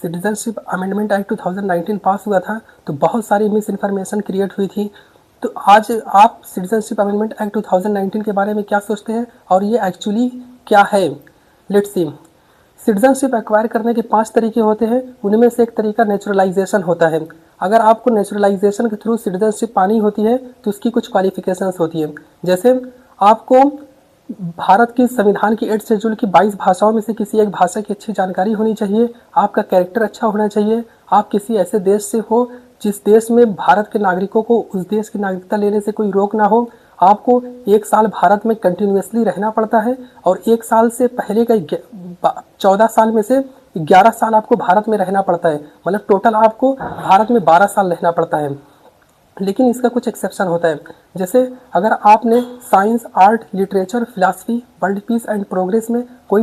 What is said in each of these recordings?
Citizenship amendment act 2019 पास हुआ था तो बहुत सारी मिस इन्फॉर्मेशन क्रिएट हुई थी। तो आज आप सिटीजनशिप अमेंडमेंट एक्ट 2019 के बारे में क्या सोचते हैं और ये एक्चुअली क्या है? Let's see. सिटीजनशिप एक्वायर करने के 5 तरीके होते हैं, उनमें से एक तरीका नेचुरलाइजेशन होता है। अगर आपको नेचुरलाइजेशन के थ्रू सिटीजनशिप पानी होती है तो उसकी कुछ क्वालिफिकेशंस होती है। जैसे आपको भारत की संविधान की 8 शेड्यूल की 22 भाषाओं में से किसी एक भाषा की अच्छी जानकारी होनी चाहिए, आपका कैरेक्टर अच्छा होना चाहिए, आप किसी ऐसे देश से हो जिस देश में भारत के नागरिकों को उस देश की नागरिकता लेने से कोई रोक ना हो, आपको 1 साल भारत में कंटिन्यूसली रहना पड़ता है और 1 साल से पहले का 14 साल में से 11 साल आपको भारत में रहना पड़ता है, मतलब टोटल आपको भारत में 12 साल रहना पड़ता है। लेकिन इसका कुछ एक्सेप्शन होता है। जैसे अगर आपने science, art, literature, philosophy, world peace and progress में कोई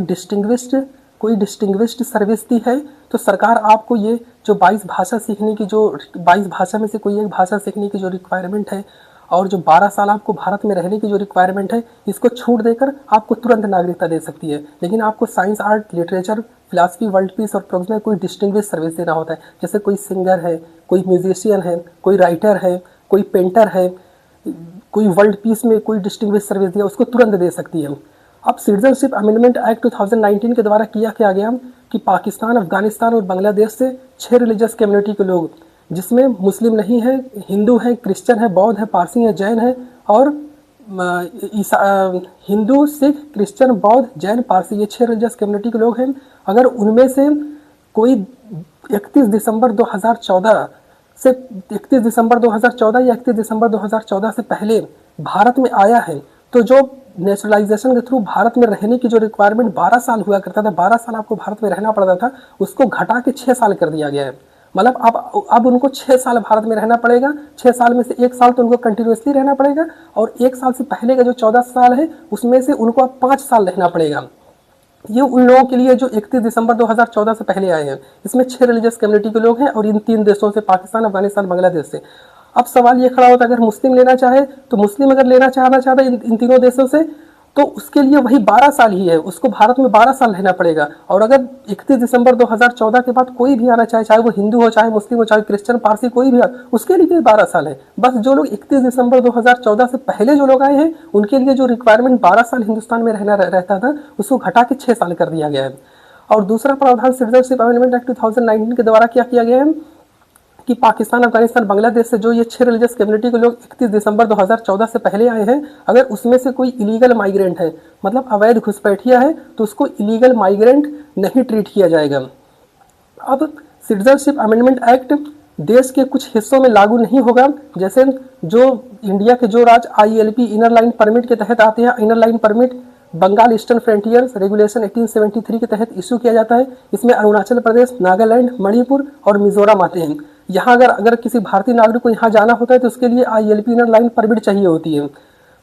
डिस्टिंग्विश्ड सर्विस दी है तो सरकार आपको ये जो 22 भाषा सीखने की जो 22 भाषा में से कोई एक भाषा सीखने की जो रिक्वायरमेंट है और जो 12 साल आपको भारत में रहने की जो रिक्वायरमेंट है, इसको छूट देकर आपको तुरंत नागरिकता दे सकती है। लेकिन आपको science, art, literature, philosophy, world peace और प्रोग्रेस में कोई डिस्टिंग्विश सर्विस देना होता है। जैसे कोई सिंगर है, कोई म्यूजिशियन है, कोई राइटर है, कोई पेंटर है, कोई वर्ल्ड पीस में कोई डिस्टिंग्विश सर्विस दिया, उसको तुरंत दे सकती है। अब सिटीजनशिप अमेंडमेंट एक्ट 2019 के द्वारा किया गया कि पाकिस्तान, अफगानिस्तान और बांग्लादेश से 6 रिलीजियस कम्युनिटी के लोग, जिसमें मुस्लिम नहीं है, हिंदू है, क्रिश्चियन है, बौद्ध है, पारसी है, जैन है और हिंदू, सिख, क्रिश्चियन, बौद्ध, जैन, पारसी, ये 6 रिलीजियस कम्युनिटी के लोग हैं। अगर उनमें से कोई 31 दिसंबर 2014 से 31 दिसंबर 2014 या 31 दिसंबर 2014 से पहले भारत में आया है तो जो नेचुरलाइजेशन के थ्रू भारत में रहने की जो रिक्वायरमेंट 12 साल हुआ करता था, 12 साल आपको भारत में रहना पड़ता था, उसको घटा के 6 साल कर दिया गया है। मतलब अब उनको 6 साल भारत में रहना पड़ेगा। 6 साल में से 1 साल तो उनको कंटिन्यूसली रहना पड़ेगा और 1 साल से पहले का जो 14 साल है उसमें से उनको अब 5 साल रहना पड़ेगा। ये उन लोगों के लिए जो 31 दिसंबर 2014 से पहले आए हैं। इसमें 6 रिलीजियस कम्युनिटी के लोग हैं और इन 3 देशों से, पाकिस्तान, अफगानिस्तान, बांग्लादेश से। अब सवाल ये खड़ा होता है, अगर मुस्लिम लेना चाहे तो मुस्लिम अगर लेना चाहता है इन तीनों देशों से तो उसके लिए वही 12 साल ही है, उसको भारत में 12 साल रहना पड़ेगा। और अगर 31 दिसंबर 2014 के बाद कोई भी आना चाहे, चाहे वो हिंदू हो, चाहे मुस्लिम हो, चाहे क्रिश्चियन, पारसी, कोई भी, उसके लिए 12 साल है। बस जो लोग 31 दिसंबर 2014 से पहले जो लोग आए हैं उनके लिए जो रिक्वायरमेंट 12 साल हिंदुस्तान में रहता था उसको घटा के 6 साल कर दिया गया है। और दूसरा प्रावधान सिटीजनशिप अमेंडमेंट एक्ट 2019 के द्वारा क्या किया गया है कि पाकिस्तान, अफगानिस्तान, बांग्लादेश से जो ये 6 रिलीजियस कम्युनिटी के लोग 31 दिसंबर 2014 से पहले आए हैं, अगर उसमें से कोई इलीगल माइग्रेंट है, मतलब अवैध घुसपैठिया है, तो उसको इलीगल माइग्रेंट नहीं ट्रीट किया जाएगा। अब सिटीजनशिप अमेंडमेंट एक्ट देश के कुछ हिस्सों में लागू नहीं होगा। जैसे जो इंडिया के जो राज्य ILP इनर लाइन परमिट के तहत आते हैं, inner line permit Bengal eastern frontier regulation 1873 के तहत इशू किया जाता है। इसमें अरुणाचल प्रदेश, नागालैंड, मणिपुर और मिजोरम आते हैं। यहाँ अगर किसी भारतीय नागरिक को यहाँ जाना होता है तो उसके लिए ILP इनर लाइन परमिट चाहिए होती है,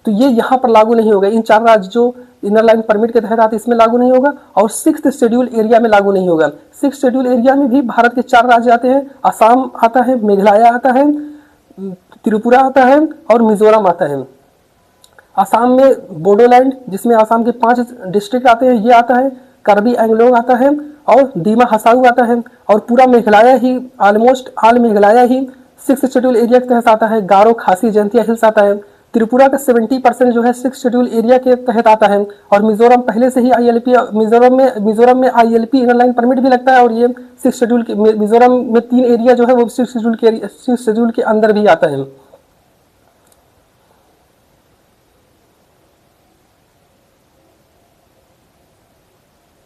तो ये यहाँ पर लागू नहीं होगा। इन 4 राज्य जो इनर लाइन परमिट के तहत आते हैं इसमें लागू नहीं होगा और 6th शेड्यूल एरिया में लागू नहीं होगा। 6th शेड्यूल एरिया में भी भारत के 4 राज्य आते हैं, असम आता है, मेघालय आता है, त्रिपुरा आता है और मिजोरम आता है। असम में बोडोलैंड, जिसमें असम के 5 डिस्ट्रिक्ट आते हैं, ये आता है, कार्बी एंगलोंग आता है और दीमा हसाऊ आता है और पूरा मेघालय ही, ऑलमोस्ट ऑल मेघालय ही 6th शेड्यूल एरिया के तहत आता है। गारो, खासी, जयंतिया हिल्स आता है। त्रिपुरा का 70% जो है 6th शेड्यूल एरिया के तहत आता है और मिजोरम पहले से ही ILP, मिजोरम में ILP इनर लाइन परमिट भी लगता है और ये 6th शेड्यूल के, मिजोरम में 3 एरिया जो है वो 6th शेड्यूल के अंदर भी आता है।